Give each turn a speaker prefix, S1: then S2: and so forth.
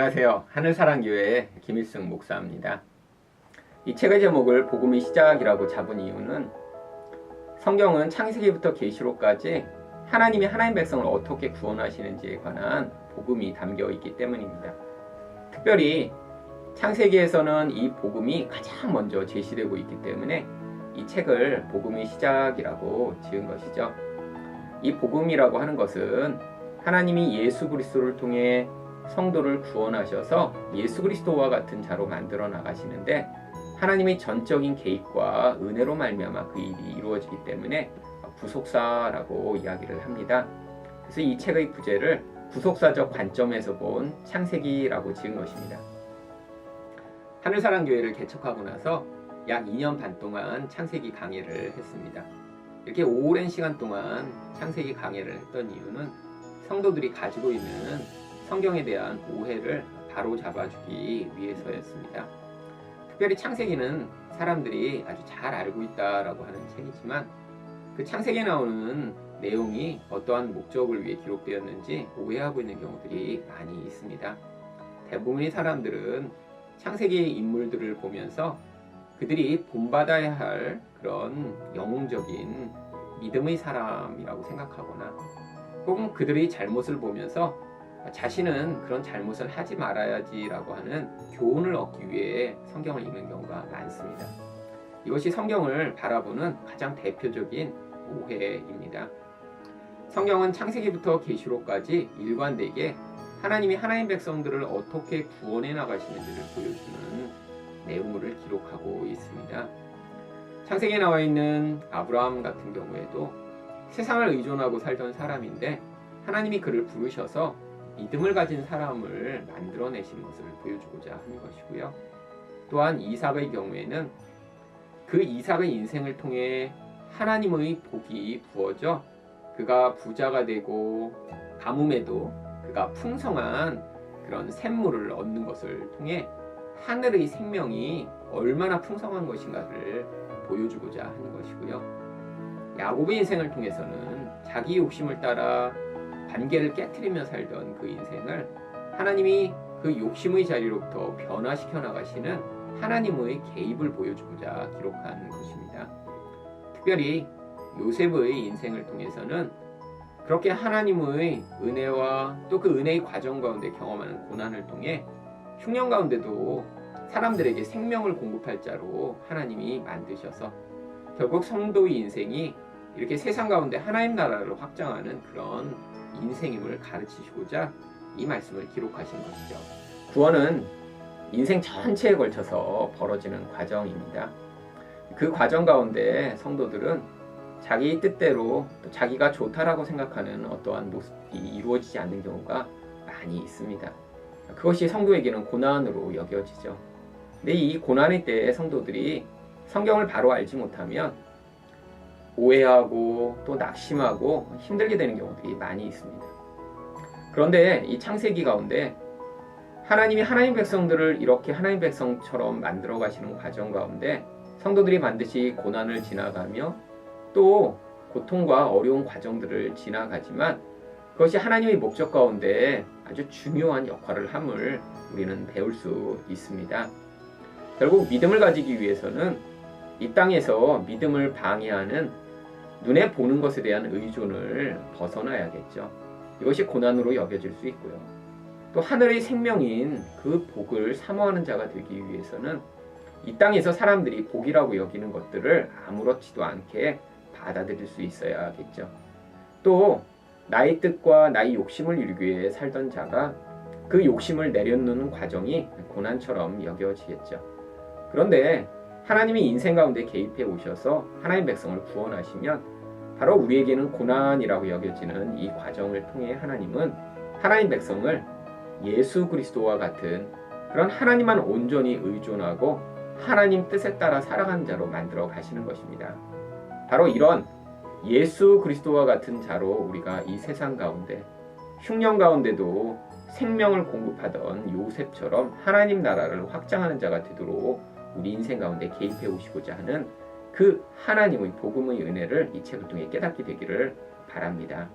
S1: 안녕하세요. 하늘사랑교회 김일승 목사입니다. 이 책의 제목을 복음의 시작이라고 잡은 이유는 성경은 창세기부터 계시록까지 하나님이 하나님 백성을 어떻게 구원하시는지에 관한 복음이 담겨 있기 때문입니다. 특별히 창세기에서는 이 복음이 가장 먼저 제시되고 있기 때문에 이 책을 복음의 시작이라고 지은 것이죠. 이 복음이라고 하는 것은 하나님이 예수 그리스도를 통해 성도를 구원하셔서 예수 그리스도와 같은 자로 만들어 나가시는데 하나님의 전적인 개입과 은혜로 말미암아 그 일이 이루어지기 때문에 구속사라고 이야기를 합니다. 그래서 이 책의 부제를 구속사적 관점에서 본 창세기라고 지은 것입니다. 하늘사랑교회를 개척하고 나서 약 2년 반 동안 창세기 강의를 했습니다. 이렇게 오랜 시간 동안 창세기 강의를 했던 이유는 성도들이 가지고 있는 성경에 대한 오해를 바로 잡아주기 위해서였습니다. 특별히 창세기는 사람들이 아주 잘 알고 있다라고 하는 책이지만 그 창세기에 나오는 내용이 어떠한 목적을 위해 기록되었는지 오해하고 있는 경우들이 많이 있습니다. 대부분의 사람들은 창세기의 인물들을 보면서 그들이 본받아야 할 그런 영웅적인 믿음의 사람이라고 생각하거나 혹은 그들의 잘못을 보면서 자신은 그런 잘못을 하지 말아야지라고 하는 교훈을 얻기 위해 성경을 읽는 경우가 많습니다. 이것이 성경을 바라보는 가장 대표적인 오해입니다. 성경은 창세기부터 계시록까지 일관되게 하나님이 하나님 백성들을 어떻게 구원해 나가시는지를 보여주는 내용을 기록하고 있습니다. 창세기에 나와 있는 아브라함 같은 경우에도 세상을 의존하고 살던 사람인데 하나님이 그를 부르셔서 믿음을 가진 사람을 만들어내신 것을 보여주고자 하는 것이고요. 또한 이삭의 경우에는 그 이삭의 인생을 통해 하나님의 복이 부어져 그가 부자가 되고 가뭄에도 그가 풍성한 그런 샘물을 얻는 것을 통해 하늘의 생명이 얼마나 풍성한 것인가를 보여주고자 하는 것이고요. 야곱의 인생을 통해서는 자기 욕심을 따라 관계를 깨트리며 살던 그 인생을 하나님이 그 욕심의 자리로부터 변화시켜 나가시는 하나님의 개입을 보여주고자 기록한 것입니다. 특별히 요셉의 인생을 통해서는 그렇게 하나님의 은혜와 또 그 은혜의 과정 가운데 경험하는 고난을 통해 흉년 가운데도 사람들에게 생명을 공급할 자로 하나님이 만드셔서 결국 성도의 인생이 이렇게 세상 가운데 하나님 나라를 확장하는 그런 인생임을 가르치시고자 이 말씀을 기록하신 것이죠. 구원은 인생 전체에 걸쳐서 벌어지는 과정입니다. 그 과정 가운데 성도들은 자기 뜻대로 또 자기가 좋다라고 생각하는 어떠한 모습이 이루어지지 않는 경우가 많이 있습니다. 그것이 성도에게는 고난으로 여겨지죠. 근데 이 고난의 때에 성도들이 성경을 바로 알지 못하면 오해하고 또 낙심하고 힘들게 되는 경우들이 많이 있습니다. 그런데 이 창세기 가운데 하나님이 하나님 백성들을 이렇게 하나님 백성처럼 만들어 가시는 과정 가운데 성도들이 반드시 고난을 지나가며 또 고통과 어려운 과정들을 지나가지만 그것이 하나님의 목적 가운데 아주 중요한 역할을 함을 우리는 배울 수 있습니다. 결국 믿음을 가지기 위해서는 이 땅에서 믿음을 방해하는 눈에 보는 것에 대한 의존을 벗어나야겠죠. 이것이 고난으로 여겨질 수 있고요. 또 하늘의 생명인 그 복을 사모하는 자가 되기 위해서는 이 땅에서 사람들이 복이라고 여기는 것들을 아무렇지도 않게 받아들일 수 있어야겠죠. 또 나의 뜻과 나의 욕심을 이루기 위해 살던 자가 그 욕심을 내려놓는 과정이 고난처럼 여겨지겠죠. 그런데 하나님이 인생 가운데 개입해 오셔서 하나님 백성을 구원하시면 바로 우리에게는 고난이라고 여겨지는 이 과정을 통해 하나님은 하나님 백성을 예수 그리스도와 같은 그런 하나님만 온전히 의존하고 하나님 뜻에 따라 살아가는 자로 만들어 가시는 것입니다. 바로 이런 예수 그리스도와 같은 자로 우리가 이 세상 가운데 흉년 가운데도 생명을 공급하던 요셉처럼 하나님 나라를 확장하는 자가 되도록 우리 인생 가운데 개입해 오시고자 하는 그 하나님의 복음의 은혜를 이 책을 통해 깨닫게 되기를 바랍니다.